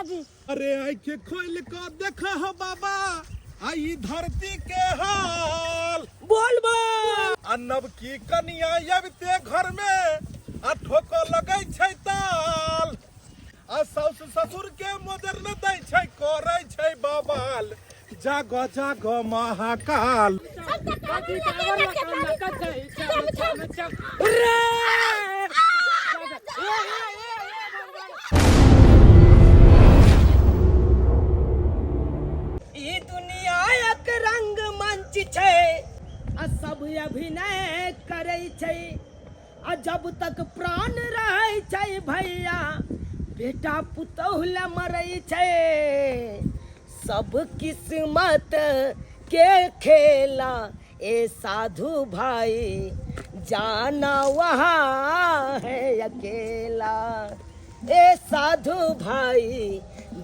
जी। अरे आँखें खोल कर देखा हो बाबा आई धरती के हाल। बोल बम। अन्नब की कनिया अबते घर में आ ठोको लगे छै ताल। आ साउस ससुर के मदर न दै छै करे छै बवाल। जागो जागो महाकाल। ई दुनिया एक रंग मंच छै आ सब अभिनय करे छै आ जब तक प्राण रहे छै भैया बेटा पुतौह ल मरै छै। सब किस्मत के खेला ए साधु भाई जाना वहाँ है अकेला। ए साधु भाई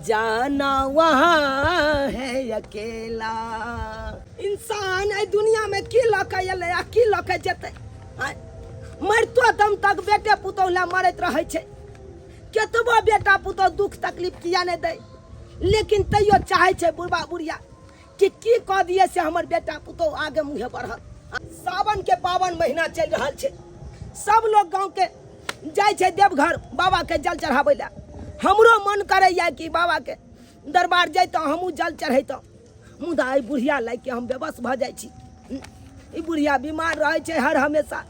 जाना वहाँ है अकेला। इंसान है दुनिया में की लके एले आ की लके जेते। मरतो दम तक बेटे पुतौह ला मरैत रहे छै। केतबो बेटा पुतौह दुख तकलीफ किया नहीं दे लेकिन तैयो चाहे छै बुढ़बा बुढ़िया कि की कह दिए से हमर बेटा पुतौह आगे मुँहे बढ़ल। सावन के पावन महीना चल रहा छै। सब लोग गांव के जाय छै देवघर बाबा के जल चढ़ाबै ला। हमरो मन करैया कि बाबा के दरबार जैतौ हमहूँ जल चढ़ैतौ मुदा ई बुढ़िया लाग के हम बेबस भ जाइ छी। ई बुढ़िया बीमार रहे छै हर हमेशा।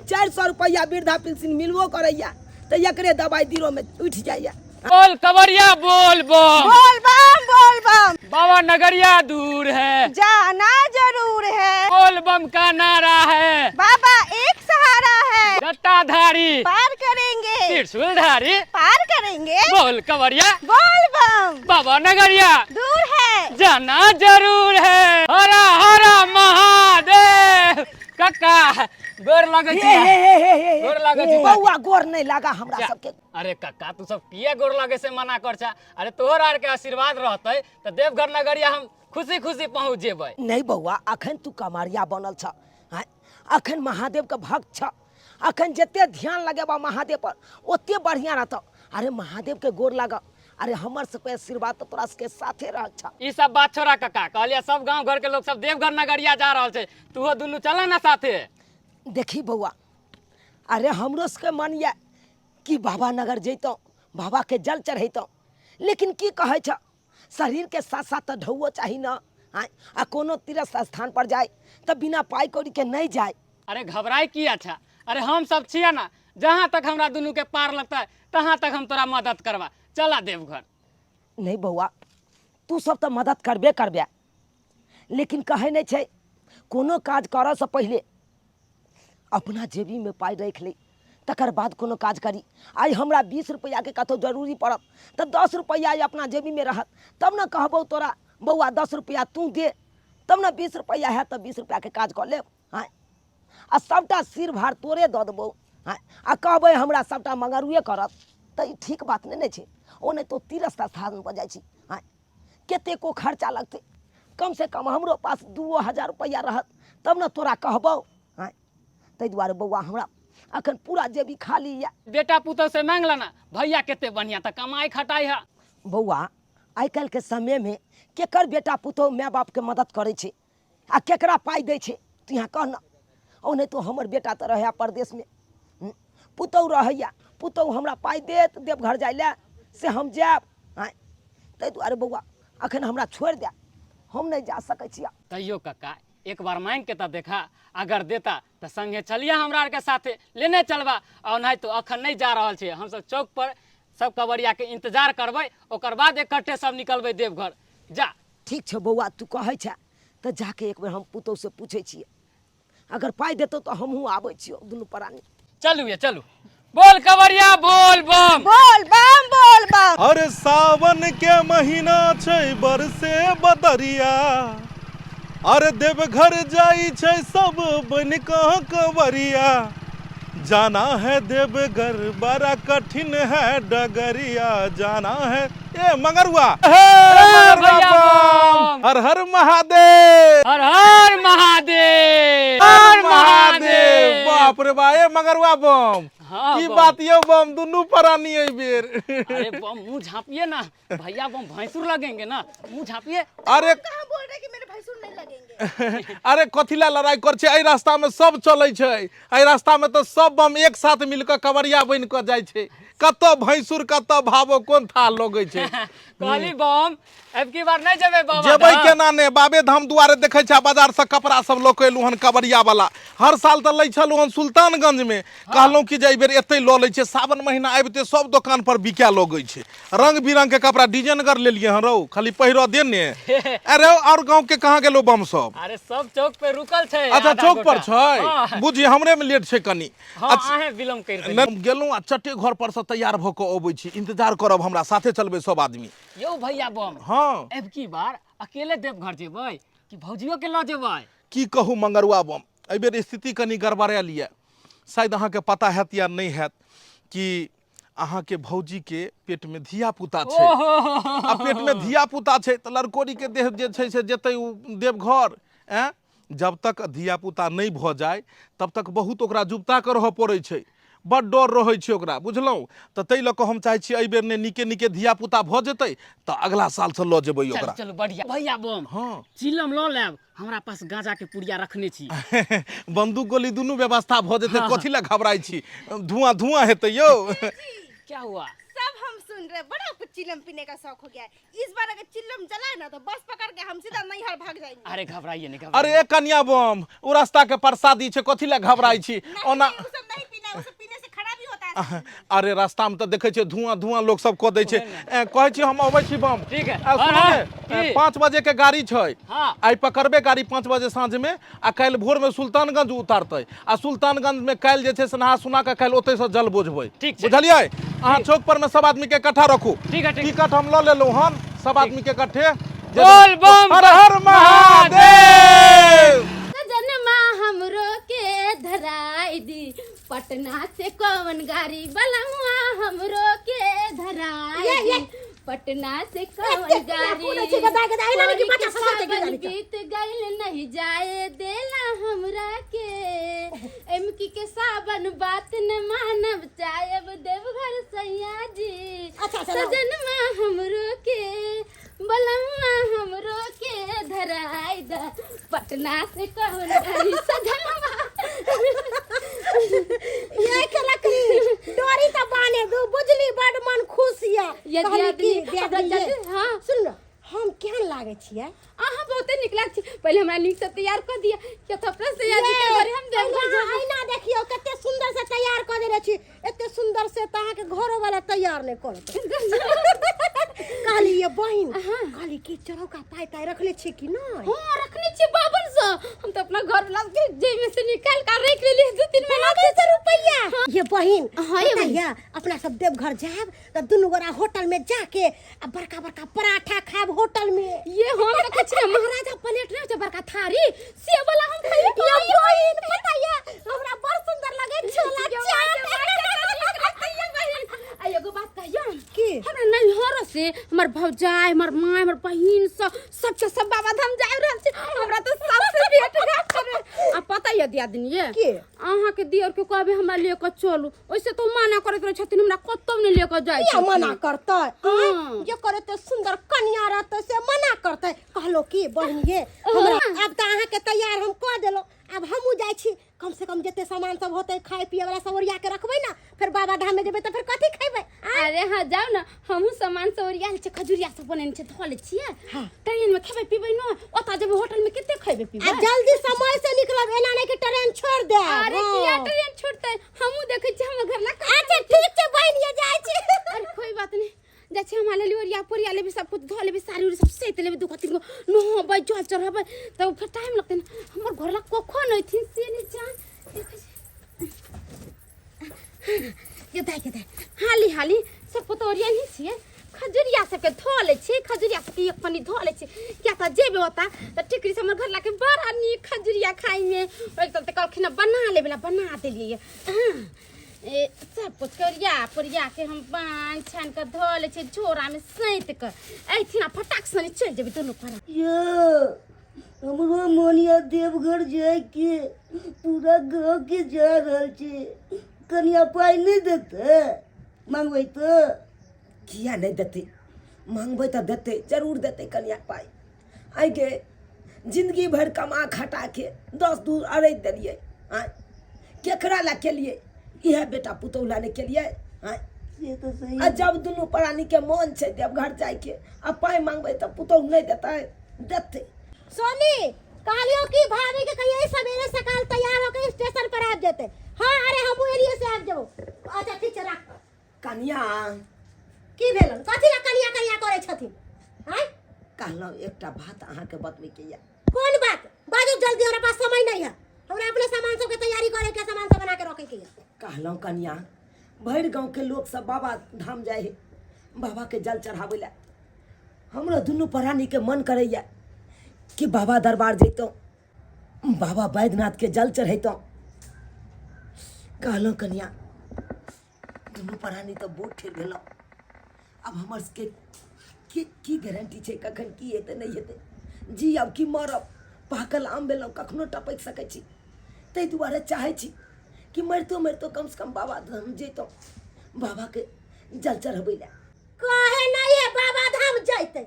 400 रुपया वृद्धा पेंशन मिलबो करैया तो एकरे दवाई दिरो में उठ जाइया। बोल कवरिया बोल बम। बोल बम बोल बम। बाबा नगरिया दूर है जाना जरूर है। बोल बम का नारा है बाबा एक सहारा है। जटाधारी पार करेंगे त्रिशूलधारी पार करेंगे। बोल कवरिया बोल बम। बाबा नगरिया दूर है जाना जरूर है। हरा हरा महादेव। काका गोर लगे छी। गोर लगे छी। बउआ गोर नहीं लगा हमरा सबके। अरे काका तू सब किए गोर लगे से मना कर छा। अरे तोहर आर के आशीर्वाद रहते तो देवघर नगरिया हम खुशी खुशी पहुंच जेबै। नहीं बउआ अखन तू कमारिया बनल छ। अखन महादेव के भक्त छ। अखन जते ध्यान लगेबा महादेव पर ओते बढ़िया रहत। अरे महादेव के गोर लगा। अरे हमर सबके आशीर्वाद तो तोरा सबके साथे रह छ। ई सब बात छोड़ा काका कहलिया सब गांव घर के लोग सब देवघर नगरिया जा रहल छै तूहो दुनू चल ना साथे। देखी बउआ अरे हमरो सबके मन ये कि बाबा नगर जैतौ बाबा के जल चढ़ैतौ लेकिन की कहे छ शरीर के साथ साथ ढौओ चाही ना। आ कोनो तीर्थ स्थान पर जाए तो बिना पाई कौड़ी के नहीं जाए। अरे घबराई की अच्छा। अरे हम सब छिया ना जहाँ तक हमरा दुनू के पार लगता है तहाँ तक हम तोरा मदद करवा चला देवघर। नहीं बउआ तू सब तो मदद करबे करबे लेकिन कहे नहीं छै कोनो काज करऽ से पहले अपना जेबी में पाई रख ली तकर बाद कोनो काज करी। आई हमरा 20 रुपया के कतौ जरूरी पड़त तो 10 रुपया अपना जेबी में रहत तब न कहबो तोरा बउआ 10 रुपया तू दे तब न 20 रुपया है तो 20 रुपया के काज कर ले। आ सबटा सिर भार तोरे दऽ देबौ। आ कहबै हमरा सबटा मगरुए करत तो ई ठीक बात नहीं छै। ओ नहीं तो तीर्थ स्थान पर जाइ छी कते को खर्चा लगते कम से कम हमरो पास 2000 रुपया रहत तब न तोरा कहबौ। ताहि दुआरे बउआ हमरा अखन पूरा जेबी खाली या। बेटा पुतौ से मांग लेना भैया केते बढ़िया त कमाई खटाई है। बउआ आइ काल्हि के समय में केकर बेटा पुतौ माय बाप के मदद करे छै आ केकरा पाई दै छै तू यहाँ कह ना। ओ नहीं तो हमर बेटा तो रहे परदेश में पुतौ रहैया पुतौ हमरा पाई देत देवघर जाय ले से हम जायब। ताहि दुआरे बउआ अखन हमरा छोड़ दे हम नहीं जा सकै छी। तैयो काका एक बार मांग के तो देखा अगर देता तो संगे चलिया हमरा आर के साथे लेने चलबा और नहीं तो अखन नहीं जा रहल छे हम सब चौक पर सब कवरिया के इंतजार करबै ओकर बाद इकट्ठे सब निकलबै देवघर जा। ठीक छै बउआ तू कहै छै तो जाके एक बेर हम पुतौ से पूछे छियै अगर पाई देतौ तो हमहूँ आबै छियौ दुनू प्राणी। चलू ये चलू बोल कवरिया बोल बम। बोल बम बोल बम। अरे सावन के महीना छै बरसे बदरिया। अरे देवघर जाई छै सब बन कहाँ कवरिया। जाना है देवघर बड़ा कठिन है डगरिया जाना है। ए मगरुआ हर हर महादेव हर हर महादेव हर महादेव। बाप रे बा ए मगरुआ बम हाँ, की बम। बात ये बम दुनू प्राणी है बेर। अरे बम मुंह झाँपिए ना भैया, बम भैंसुर लगेंगे ना, मुंह झाँपिए। अरे कहाँ बोल रहे कि मेरे भैंसुर नहीं लगेंगे? अरे कथिला लड़ाई कर छे, एहि रास्ता में सब चलै छै, एहि रास्ता में तो सब बम एक साथ मिलकर कवरिया बन के जाय छै, कतौ भैंसुर कतौ भावो कोन था लगे छै। कहली बम अब की बार नहीं जेबे बाबा जेबै धाम। केना ने, बाबे धाम दुआरे देखे छै बाजार से कपड़ा सब लऽ के एलू हन कवरिया वाला, हर साल तो लै छलू हन सुल्तानगंज में, कहलहुँ कि जे एहि बेर एते लऽ लै छै, सावन महीना आबिते सब दुकान पर बिकाय लगै छै, रंग बिरंग के कपड़ा डिजाइनगर ले लिए हन रौ, खाली पहिरो देने। अरे और गांव के कहाँ गेलो बम सब? अरे सब चौक पे रुकल छै। अच्छा आधा चौक पर गोटा। छै, हाँ, बुझी हमरे में लेट छै कनी। हाँ, अहें विलम्ब कर देलियै। हम गेलहुँ आ चट्टे घर पर से तैयार भऽ कऽ अबै छी, इंतजार करब, हमरा साथे चलबै सब आदमी। यौ भैया बम हाँ अब की बार अकेले देवघर जेबै कि भौजियो के लऽ जेबै? की कहू मंगरुआ बम, एहि बेर स्थिति कनी गड़बड़ायल यऽ, शायद अहाँके पता हैत या नहीं हैत कि अहाँके भौजी के पेट में धिया पुता छै, आ पेट में धिया पुता छै तऽ लड़कोरी के देह जे छै से जेतै उ देवघर। जब तक धिया पुता नहीं भऽ जाय तब तक बहुत ओकरा जुबता के रहऽ पड़ै छै, बड़ डर रहै छै ओकरा, बुझलहुँ? तऽ ताहि लऽ कऽ हम चाहै छी एहि बेर ने नीके नीके धिया पुता भऽ जेतै तऽ अगला साल से लऽ जेबै चलू ओकरा। चलू बढ़िया। भैया बम हाँ चिलम लऽ लेब, हमरा पास गांजा के पुड़िया रखने छी। बंदूक गोली दुनू व्यवस्था भऽ जेतै, कथी लए घबराइ छी? धुआं धुआं हेतै यौ। क्या हुआ? सब हम सुन रहे, बड़ा कुछ चिलम पीने का शौक हो गया है। इस बार अगर चिलम जलाए ना तो बस पकड़ के हम सीधा नैहर भाग जाएंगे। अरे घबराइए नहीं, अरे घबराइए। कन्या बम, ओ रास्ता के प्रसादी छै, कथी लए घबराइ छी? ओना नहीं, वो सब नहीं पीना है, वो सब पीने से खराबी होता है। अरे रास्ता में तो देखे छियै धुआं धुआं लोग सब कऽ दै छै। कहै छी हम अबै छी बम। ठीक है। सुनू हाँ, ने, की? 5 बजे के गाड़ी छै, हाँ। आइ पकड़बे गाड़ी 5 बजे साँझ में, आ काल्हि भोर में सुल्तानगंज उतारतै, आ सुल्तानगंज में काल्हि जे छै से नहा सुना के काल्हि ओतै से जल बोझबै, ठीक छै। बुझलियै? अहाँ चौक पर में सब आदमी के इकट्ठा रखू। ठीक है, ठीक है। टिकट हम लऽ लेलहुँ हन, सब आदमी के इकट्ठे। बोल बम हर हर महादेव। सजनमा हमरो के धराई दी, पटना से कौन गाड़ी बलमुआ हमरो के धराई दी, पटना से कौन गाड़ी बीत गइल नहीं जाए देला हमरा के, एमकी के सावन बात न मानब चाहब देवघर सैया जी, सजनमा हमरो के बलमुआ हमरो के धराई दा, पटना से कौन गाड़ी सजनमा। ये के लकड़ी डोरी तो बाने दो, बुझली बड़ मन खुशिया। यदि आदमी हाँ सुन न, हम केहन लागे छियै? अहाँ बहुते नीक लाग छी, पहले हमरा नीक से तैयार कर दिया क्या तो अपना से याद के बारे हम देवघर जाब। आईना देखियो कते सुंदर से तैयार कर देले छी, एते सुंदर से त अहाँ के घरो वाला तैयार नहीं करत। कहली ये बहिन, कहली की चरौका पाई ताई रखले छी कि नहीं? हां रखने छी बाबन से, हम तो अपना घर वाला के जेब में से निकाल कर रख ले लिए 2-3 महीना के रुपया। ये बहिन, हाँ, ये बहिन। बताइए, अपना सब देवघर जाब त दुनु गोरा होटल में जाके आ बड़का बड़का पराठा खाब होटल में। ये हम तो कुछ महाराजा प्लेट रहे छ बड़का थारी से वाला हम खाई। ये बहिन बताइए, हमरा बड़ सुंदर लगे छोला चाट। एगो बात कहियो की? हमरा नहीं हर से हमर भौजाई हमर मां हमर बहिन सब बाबा धाम जाय रहल छी, हमरा तो सबसे भेट घाट करे। आ पता है दियादनी ये की? अहाँ के दियर के कहबे हमरा लेके चलू, ओइसे तो मना करत रहे छथिन, हमरा कतौ नहीं लेके जाय ये छथिन। मना करते? हाँ। ये करे तो सुंदर कन्या रहते से मना करते? कहलो की बहिन ये हमरा अब त अहाँ के तैयार हम कह देलो, अब हमहू जाय छी, कम से कम जते सामान सब होते खाए पिए वाला सब ओरिया के रखबै ना, फिर बाबा धाम में जेबै त फिर कथी खैबै? अरे हाँ जाओ ना, हमहू सामान से ओरिया छै, खजुरिया सब बनेने छै धो ले छियै। हाँ। ट्रेन में खेबै पीबै न, ओता जेबै होटल में केते खेबै आ पीबै? जल्दी समय से निकलब, एना नहीं कि ट्रेन छोड़ दे। अरे किया ट्रेन छोड़तै, हमहू देखै छी हमर घर ला। अच्छा ठीक छै बहिन, ये जाय छी। अरे कोई बात नहीं, जाइ छी हमरा ले ओरिया पोरिया लेबै, सब कुछ धो लेबै, साड़ी उड़ी सब सेट लेबै, 2-3 गो नहाबै जल चढ़ाबै, तब फिर टाइम लगतै न। हमर घर ला कखो नहीं थी से नहीं जान देखै छी। ये दाई हाली हाली सब कुछ ओरिया नहीं छियै, खजुरिया सबके धो ले छी, खजुरिया सबके एक पन्नी धो ले छी, क्या त जेबे होता त टिकरी से हमर घर ला के बड़ा नीक खजुरिया खाई में, एक चलते कहलखिन बना लेबे ला, बना देलिए। ए सब कुछ करिया पुरिया के हम बांध छान के धो ले छी, झोरा में सैत के ऐथिना फटाक सनी चल जेबे दोनों पर। ये हमरो मोनिया देवघर जाए के पूरा गांव के जा रहल छे, कनिया पाई नहीं देते मांगबै तो? किया नहीं देते? मांगबै तो देते, जरूर देते कनिया पाई। आई के जिंदगी भर कमा खटा के 10 दूर अरैत देलिए, केकरा ला केलिए? इहे बेटा पुतौह ला ने केलिए। ये तो सही आ जब दुनू प्राणी के मन छै देवघर जाय के, आ पाई मांगबै तो पुतौह नहीं देते? देते। सोनी कालियो की भाभी के कहिए सवेरे सकाल तैयार होकर स्टेशन पर आ जाते। हाँ अरे हम एरिया से आ जाओ। अच्छा ठीक छै रख। कनिया की भेल? कथि ला कनिया कनिया करे छथिन? हैं? कहलौं एकटा बात अहाँ के बतबै के या। कौन बात? बाजू जल्दी, हमरा पास समय नहीं है। हमरा अपने सामान सब के तैयारी करे के, सामान सब बना के रखे के है। कहलौं कनिया भर गांव के लोग सब बाबा धाम जाए है, बाबा के जल चढ़ावे ला। हमरो दुनू प्राणी के मन करैया कि बाबा दरबार जैतौं, बाबा बैद्यनाथ के जल चढ़ैतौं। कहलौं कनिया दुनू प्राणी तो बहुत ठेर भेलौं। अब हमर सबके की गारंटी छै कखन की हेतै नहीं हेतै? जी अब की मरब, पाकल आम भेलौं, कखनो टपक सकै छी। ताहि दुआरे चाहै छी कि मरितो मरितो कम से कम बाबा धाम जैतौं, बाबा के जल चढ़बै ला। कहे नहीं है बाबा धाम जाते।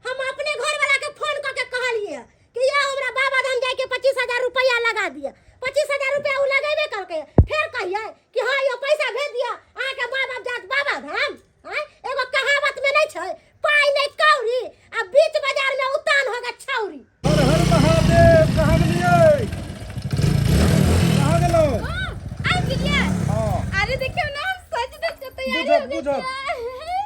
हम अपने घर वाला के फोन करके कहलिए कि ये हमरा बाबा धाम जाए के 25,000 रुपया लगा दिया। 25,000 रुपया उ लगेबे करके फिर कहिए कि हाँ ये पैसा भेज दिया आ के बाबा जात बाबा धाम। हैं? एगो कहावत में नहीं छै, पाई नहीं कौड़ी आ बीच बाजार में उतान होगा छौरी। हर हर महादेव। कहाँ गेलिए? कहाँ गेलौ? आ गेलिए। हाँ अरे देखियो ना हम सज धज के तैयारी हो बुझब गई। बुझब।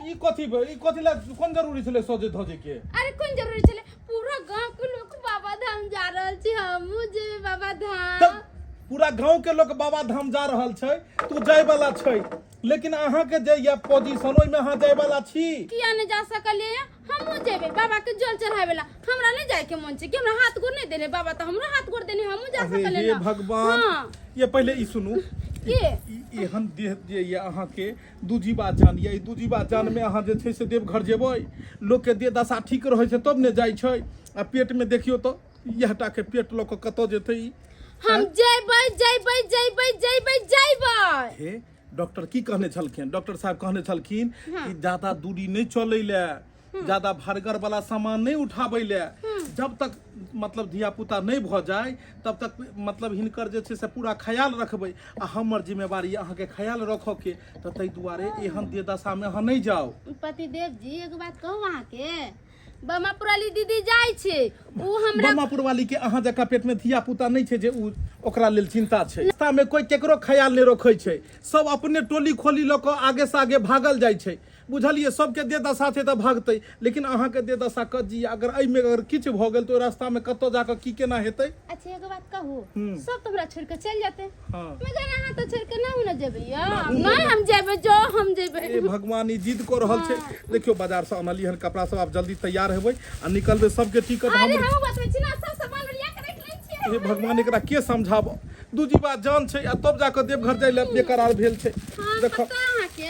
ई कथी ला कोन जरूरी छले सजे धजे के? अरे कौन जरूरी चले? पूरा गांव के लोग बाबा धाम जा रहल छी, हमहू जेबे बाबा धाम। तब पूरा गांव के लोग बाबा धाम जा रहल छै, तू जाय वाला छै, लेकिन अहाँ के जे या पोजीशन ओइ में अहाँ जाय वाला छी। किया नहीं जा सकले? हमहू जेबे बाबा के जल चढ़ावेला। हमरा नहीं जाए के मन छै कि हमरा हाथ गोड़ नहीं देले बाबा, तो हमरा हाथ गोड़ देने हमहू जा अरे सकले हे ना। भगवान। हाँ। ये पहले ई सुनू, के? एहन देह जे ये अहाँ के दूजीबा जान ये दूजीबा जान में अहाँ जे छै से देवघर जेबै, लोग के देह दशा ठीक रहै छै तब ने जाइ छै। आ पेट में देखियो तो यहटा के पेट लोग के कतौ जेतै ई? हम जेबै जेबै जेबै जेबै जेबै। हे डॉक्टर की कहने छलखिन? डॉक्टर साहब कहने छलखिन कि ज्यादा दूरी नहीं चलै ले, ज्यादा भारगर वाला सामान नहीं उठाबै ले। जब तक मतलब धिया पुता नहीं भ जाए तब तक मतलब हिनकर जे छै से पूरा ख्याल रखबै। आ हमर जिम्मेवारी अहाँ के ख्याल रखो के, तो तै दुआरे एहन देह दशा में अहाँ नहीं जाओ। पतिदेव जी एगो बात कहू अहाँ के, बमापुर वाली दीदी जाय छै, उ हमरा बमापुर वाली के अहाँ जका पेट में धिया पुता नहीं छै जे उ ओकरा लेल चिंता छै। रास्ता में कोई केकरो ख्याल नहीं रखै छै, सब अपने टोली खोली ल के आगे से आगे भागल जाइ छै। बुझलिए? सबके देह दशा छै तऽ भागतै, लेकिन अहाँ के देह दशा कजी अगर एहि में अगर किछ भ गेल तो रास्ता में कतौ जाके की केना हेतै? अच्छा एगो बात कहू, सब तो हमरा छोड़ के चल जाते, हाँ। मगर अहाँ तो छोड़ के ना जेबै या? नहीं हम जेबै, जो हम जेबै। ए भगवान ई जिद कर रहल छै। देखियो बाजार से अनली हन कपड़ा सब, आप जल्दी तैयार हेबै आ निकलबै। सबके टिकट अरे हम हम बतबै छी ना, सब सामान लिया के रख लै छियै। हे भगवान एकरा के समझाब? दूजी बात जान छै आ तब जाके देवघर जाय ले बेकरार भेल छै। हाँ देखो पता अहाँ के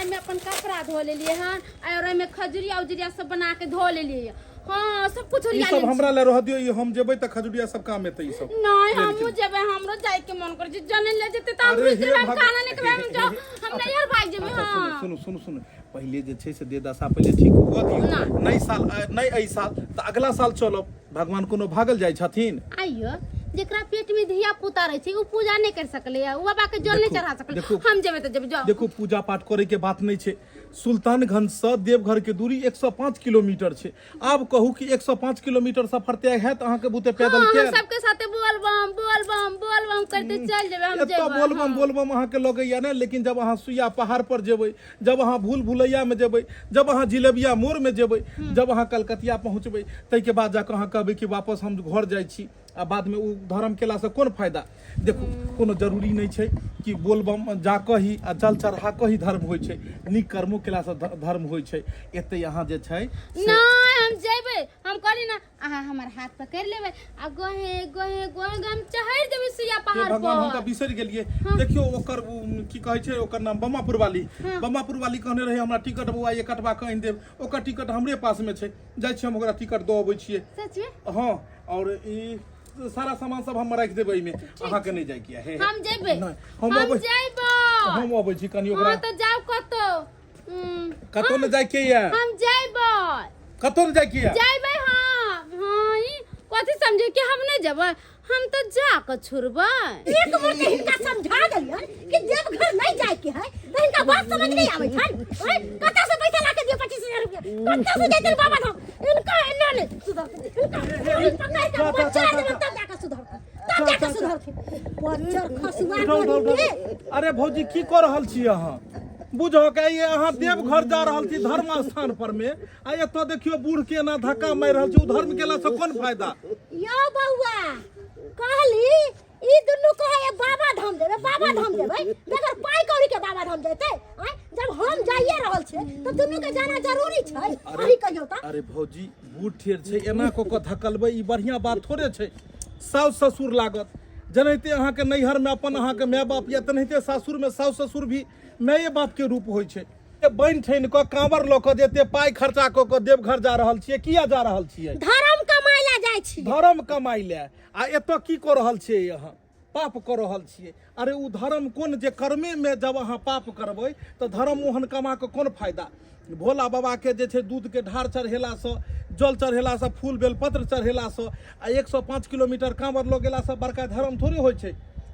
एमे अपन कपड़ा धो लेलिए हन और एमे खजुरिया उजरिया सब बना के धो लेलिए। हाँ सब कुछ ई लिया सब हमरा ले रह दियो, ई हम जेबै त खजुरिया सब काम एतै ई सब। नहीं हमहू जेबै, हमरो जाय के मन कर छै। जने ले जेते त हम अरे दूसरे हे हम भग- खाना लेके हम जो हम नहीं यार भाग जेबै। अच्छा हां सुनो सुनो सुनो पहले जे छै से देह दशा पहले ठीक हुआ दियो। नई साल नहीं एहि साल त अगला साल चलब। भगवान कोनो भागल जाइ छथिन? आइयो जेकरा पेट में धिया पुता रहे छै उ पूजा नहीं कर सकले या, उ बाबा के जल नहीं देखो, चढ़ा सकले। देखो, हम जेबै त जेबै जाओ। देखो पूजा पाठ करे के बात नहीं छै। सुल्तानगंज से देवघर के दूरी 105 किलोमीटर छै। आब कहू कि 105 किलोमीटर सफर तय है तो अहाँ के बुते पैदल हाँ, के हम सबके साथे बोल बम करते चल जेबै। हम एतऽ जेबै बोलबम अहाँ के लगैया ने, लेकिन जब अहाँ सुइया पहाड़ पर जेबै, जब अहाँ भूल भुलैया में जेबै, जब अहाँ जिलेबिया मोड़ में जेबै, जब अहाँ कलकतिया पहुँचबै, तै के बाद जाके अहाँ कहबै कि वापस हम घर जाइ छी। आ बाद में उ धर्म केला से कोन फायदा? देखो कोनो जरूरी नहीं छै कि बोलबम जाके ही आ जल चढ़ा के ही धर्म होइ छै। नीक कर्मो केला से धर्म होइ छै। एते अहाँ जे छै से नहीं हम जेबै, हम कहली ना अहाँ हमर हाथ पकड़ लेबै आ गोहे गोहे गोहे हम चढ़ जेबै सुइया हे पहाड़ भगवान हम पर। तऽ बिसरि गेलियै। देखियो ओकर की कहै छै ओकर नाम बमापुर वाली। बमापुर वाली कहने रहे हमरा टिकट बउआ ये कटवा के आनि देब। ओकर टिकट हमरे पास में छै, जाइ छी हम ओकरा टिकट दऽ अबै छियै। सच में? हाँ और ई सारा सामान सब हम रख देबै में अहाँ के नहीं जाय किया हे हम जेबे नहीं, हम अबै जेबो हम अबै छी कनी ओकरा हां तो जाओ कतो कतो न जाय के या हम जेबो कतो न जाय के या जेबे हां हां ई कथि समझे कि हम नहीं जेबै हम तो जाके छुरबै एक बार के हिनका समझा देलियन कि जब घर नहीं जाए के है तो इनका बात समझ नहीं आवे छन ओए कता से पैसा लाके दियो 25,000 रुपया कता से देते बाबा धाम इनका एना ने सुधर इनका बच्चा तब जाके सुधर बच्चा खसुआ अरे भौजी की कर रहल छी अहाँ बुझो के ये अहाँ देव घर जा रहल छी धर्म स्थान पर में आ एतो देखियो बूढ़ के ना धक्का मार रहल छी उ धर्म केला से कोन फायदा यो बउआ कहली ई दुनु कहे बाबा धाम देबे मगर पाई कौड़ी के बाबा धाम जेते जब हम जाइए रहल छे तो दुनु के जाना जरूरी छै अभी कहियो त अरे भौजी बूढ़ ठेर छै एना को धकलबै ई बढ़िया बात थोड़े छै सास ससुर लागत जनैते अहाँ के नैहर में अपन अहाँ के माय बाप या तनहिते सासुर में सास ससुर भी माये बाप के रूप होइ छै बन ठन क कांवर ल क जेते पाई खर्चा क क देवघर जा रहल छियै किया जा रहल छियै धर्म कमाई ला जाय छी धर्म कमाई ले आ एतो की कर रहल छियै अहाँ पाप कर रहल छियै अरे उ धर्म कोन जे कर्मे में जब अहाँ पाप करबै तो धर्म ओहन कमा के कोन फायदा भोला बाबा के जे छै दूध के ढार चढ़ेला से जल चढ़ेला से फूल बेलपत्र चढ़ेला से आ 105 किलोमीटर कांवर ल गेला से बड़का धर्म थोड़े होइ छै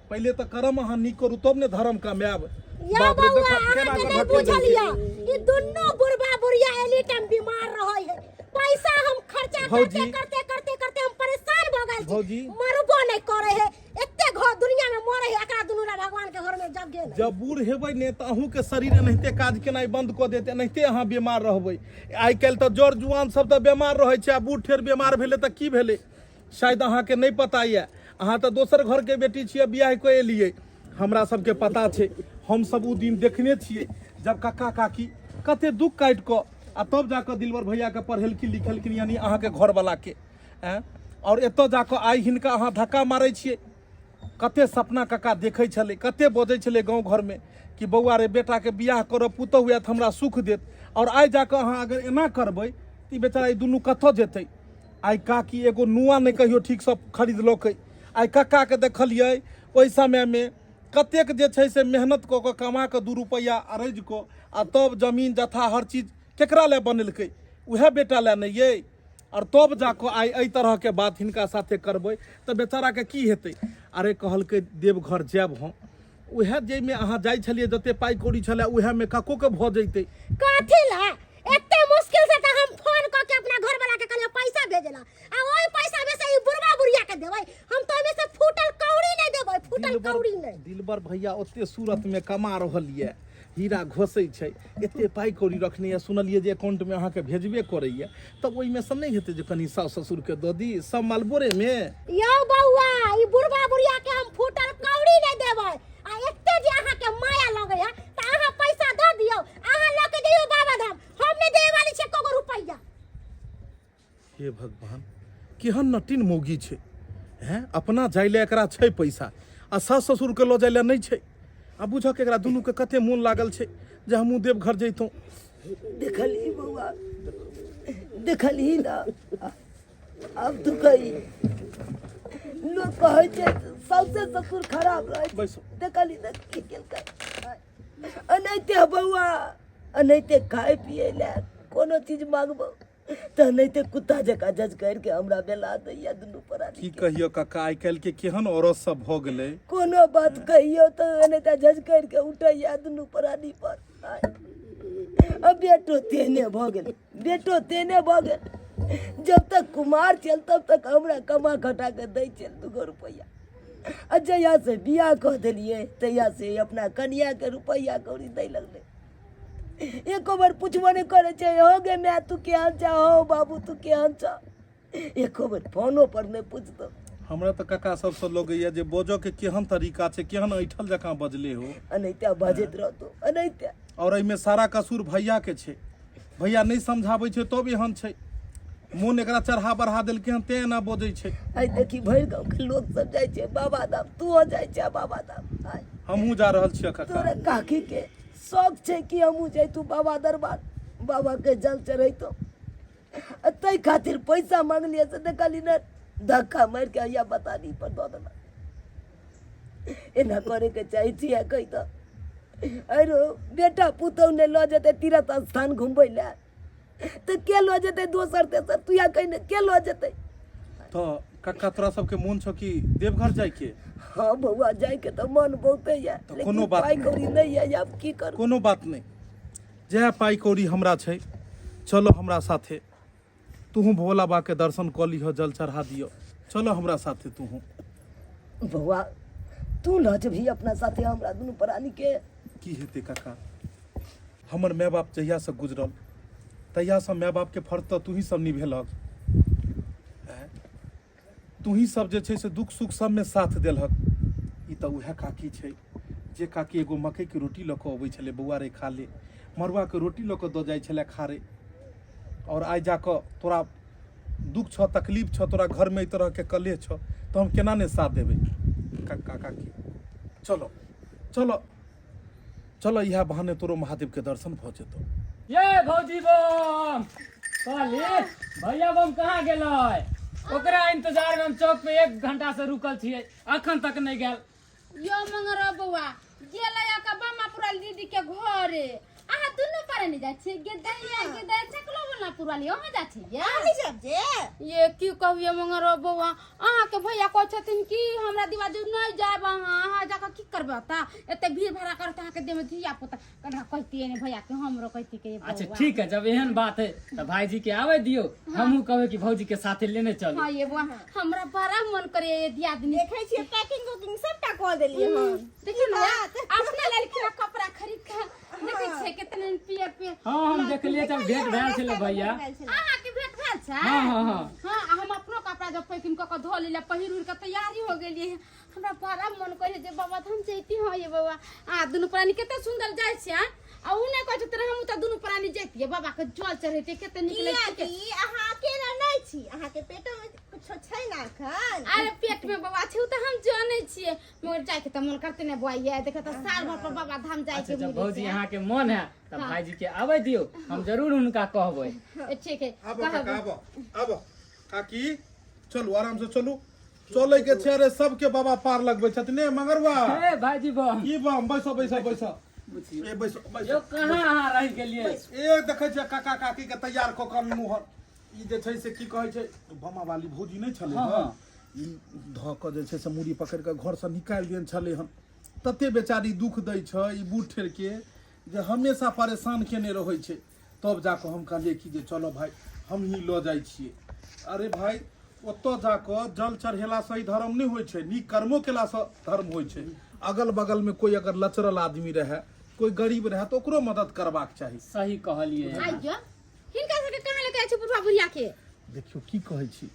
पहले तो कर्म अहाँ नीक करू तब ने धर्म कमाएब या बउआ अहाँ के नहीं बुझलिया ई दुनु बुढ़बा बुढ़िया एली टाइम बीमार रहै है पैसा हम खर्चा करते हम परेशान भ गेल छी मरबो नहीं करे है एते घर दुनिया में मरे है एकरा दुनु रा भगवान के घर में जग गेल जब बूढ़ हेबै ने त अहू के शरीर एनाहिते काज केनाइ बंद क देते एनाहिते अहाँ बीमार रहबै आइ काल्हि त जड़ जुआन सब त बीमार रहै छै आ बूढ़ ठेर बीमार भेले त की भेले शायद अहाँ के नहीं पता ये अहाँ त दोसर घर के बेटी छियै बियाह क एलियै हमरा सबके पता छै हम सब उ दिन देखने छियै जब काका काकी कते दुख काटि क आ तब जाके दिलवर भैया के पढ़ेलखिन लिखेलखिन यानी अहाँ के घर वाला के और एतो जाके आई हिनका अहाँ धक्का मारै छियै कते सपना काका देखै छलै कते बजै छलै गांव घर में कि बौआ रे बेटा के बियाह करब पुतहु हुए त हमरा सुख देत और आइ जाके अहाँ अगर एना करबै त ई बेचारा ई दुनू कतऽ जेतै आइ काकी एगो नुआ नहीं कहियो ठीक से खरीद लकै आइ काका के देखलियै ओहि समय में कतेक जे छै से मेहनत क के कमा के 2 रुपया अरज को आ तब जमीन जथा हर चीज केकरा ले बनेलकै उहे बेटा ले नहीं ये और तब जाके आई एहि तरह के बात हिनका साथे करबै त बेचारा के की हेतै अरे कहलकै देवघर जायब हम उहे जे में अहाँ जाइ छलियै जते पाई कौड़ी छले उहे में काको के भ जैतै काथी ला एते मुश्किल से त हम फोन क के अपना घर वाला के कहलिए पैसा भेजेला आ ओई पैसा में से ई बुढ़वा बुढ़िया के देबै हम तो में से फूटल कौड़ी नहीं देबै फूटल कौड़ी नहीं दिलबर भैया ओते सूरत में कमा रहल ये हीरा घोसै छै एते पाई कौड़ी रखने है सुनलिए जे अकाउंट में अहाँ के भेजबे करैया तब ओइ में से नहीं हेतै जे कनी सास ससुर के द दी सब मालबोरे में यो बउआ ई बुढ़वा बुढ़िया के हम फूटल कौड़ी नहीं देबै आ एते जे अहाँ के माया लगै है त अहाँ पैसा द दियौ अहाँ ल के दियौ बाबा धाम हम नहीं देबै वाली छै एको रुपैया हे भगवान केहन नटिन मौगी छै हैं अपना जाइले एकरा छै पैसा आ सास ससुर के लो जाइले नहीं छै आ बुझ के एकरा दुनू के कते मोन लागल छै जे हमहू देवघर जैतौ देखली बउआ देखली ना अब तू कही लोग कहे छै सबसे ससुर खराब रहे बैसो देखली ना की केलकै अनैते बउआ अनैते खाए पिए ले कोनो चीज मांगबो त अनैते कुत्ता जका जज करके हमरा बेला दैया दुनू परानी की कहियो काका आइ काल्हि के केहन औरत सब भ गेलै कोनो बात कहियो तो अनैते जज करके उठैया दुनू परानी पर अब बेटो तेने भ गेल जब तक कुमार चल तब तक हमरा कमा खटा के दै चल 2 रुपया आ जहिया से बियाह कह देलिए तहिया से अपना कन्या के रुपया कौड़ी दै लगले एको बार पूछबो नहीं करे छै हो गे मैं तू केहन छ हो बाबू तू केहन छ एको बार फोनो पर नहीं पूछतो हमरा त काका सबसे लगैया जे बोजो के केहन तरीका छै केहन ऐठल जकां बजले हो अनैते बजैत रहतो अनैते और एहिमे सारा कसूर भैया के छै भैया नहीं समझाबै छै तब एहन छै मोन एकरा चढ़ा बढ़ा देलकै हन ते एना बजै छै आई देखी भर गांव के लोग सब जाय छै बाबा धाम तू हो जाय छै बाबा धाम आई हमहू जा रहल छियै काका तोरे काकी के शौक छै कि हमहू जैतू बाबा दरबार बाबा के जल चढ़ैतो तै खातिर पैसा मांगलिए से देखली न धक्का मार के या बतानी पर दो देना एना करे के चाही छिया कहि तो अरे बेटा पुतौ ने लो जते तीर्थ स्थान घुमबै ले तो के लो जते दोसर तेसर तू या कहि ने के लो जते तो काका तोरा सबके मोन छौ कि देवघर जाय के? हाँ बउआ जाए के तो मन बहुते है तो लेकिन कोनो बात पाई नहीं। कौड़ी नहीं है अब की करू कोनो बात नहीं, जह पाई कौड़ी हमरा छै, चलो हमरा साथे। तूहू भोला बा के दर्शन कऽ लिह, जल चढ़ा दियो, चलो हमरा साथे तूहू। बउआ तू न भी अपना साथे हमरा दुनू प्राणी के की हेतै काका, हमर माय बाप जहिया से गुजरल तहिया से माय बाप के फर्ज तऽ तू ही सब निभेलक। तू ही सब जे छै से दुख सुख सब में साथ देलहक। ई तऽ उहे काकी छै जे काकी एगो मकई के रोटी लऽ कऽ अबै छलै, बौआ रे खा ले, मरुआ के रोटी लऽ कऽ दऽ जाइ छलै खा रे। और आइ जाकऽ तोरा दुख छ, तकलीफ छ, तोरा घर में ई तरह के कलेह छ, तो हम केना ने साथ देबै काका काकी। चलो चलो चलो, इएह बहाने तोरो महादेव के दर्शन भऽ जेतौ। ये भौजी बम कहली भैया बम कहाँ गेलै? ओकरा इंतजार में हम चौक पे 1 घंटा से रुकल छियै, अखन तक नहीं गेल। यो मंगरा बउआ गेलै का बामापुरा दीदी के घरे। अहाँ दुनू पारे नहीं जाय छी गे दैया चकलो वाला पुराली ओहाँ जा छी ये नहीं सब जे ये की कहू मंगरा बउआ, अहाँ के भैया कहै छथिन कि हमरा दिवाजू नहीं जाब, अहाँ जाके की करबे ता एते भीड़ भाड़ा करत अहाँ के देह में धिया पुता कना कहतिए ने भैया के हमरो कहती के। अच्छा ठीक है, जब एहन बात है तो भाईजी के आवे दियो, हमहू कहबे कि भौजी के साथे लेने चलो। हां ये बुआ हमरा बड़ा मन करे ये दियादनी देखै छी पैकिंग उकिंग सबटा कऽ देलियै हम। देखियो ना अपने लड़की कपड़ा खरीद के देखै छै कितने पियर पे। हाँ हम देखलिए जब भेंट भेल छलै भैया। अहाँ के भेट भेल छै? हाँ हाँ हाँ हाँ हम अपनो कपड़ा जब पैकिंग क के धो लेला पहिर उड़ के तैयारी हो गेलिए। हमरा बड़ा मन करे जे बाबा हम जैती हो ये बाबा आ दुनु प्राणी कते सुंदर जाय छै आ उ नै कहै छै हम त दुनु प्राणी जैतिए बाबा के जल चढ़ैते कते नीक लगै छै। अहाँ के नै छी, अहाँ के पेटो में कुछ छै ना अखन? अरे पेट में बाबा छै उ त हम जानै छियै, मगर जाय के त मन करते नै बुआइए देखे त साल भर पर बाबा धाम जाय अच्छा के। जब भौजी यहाँ के मन है तब भाईजी के आवे दियो, हम जरूर उनका कहबै। ठीक है आबो काका आबो आबो काकी, चलू आराम से चलू, चले के छै रे सबके बाबा पार लगबै छथिन ने मंगरवा। ए भाईजी बम ई बम बैसो बैसो बैसो ए बैसो यो बैसो कहाँ अहाँ रह गेलिए? ए देखै छै काका काकी के तैयार क के मुहर ई जे छै से की कहै छै बमा वाली भौजी नहीं छलै हाँ। ई ध के जे छै से मुड़ी पकड़ के घर से निकाल देन छलै हन। तते बेचारी दुख दै छै ई बूढ़ ठेर के जे हमेशा परेशान केने रहै छै। तब जाके हम कहलिए कि जे चलो भाई हम ही ल जाइ छियै। अरे भाई ओतो जाके जल चढ़ेला से ही धर्म नहीं होइ छै, नीक कर्मो केला से धर्म होइ छै। अगल बगल में कोई अगर लचरल आदमी रहे, कोई गरीब रहे तो ओकरो मदद करबाक चाही। सही कहलिए। आइयो हिनका सबके कहाँ लेके आइ छै बुढ़वा बुढ़िया के? देखियो की कहै छी,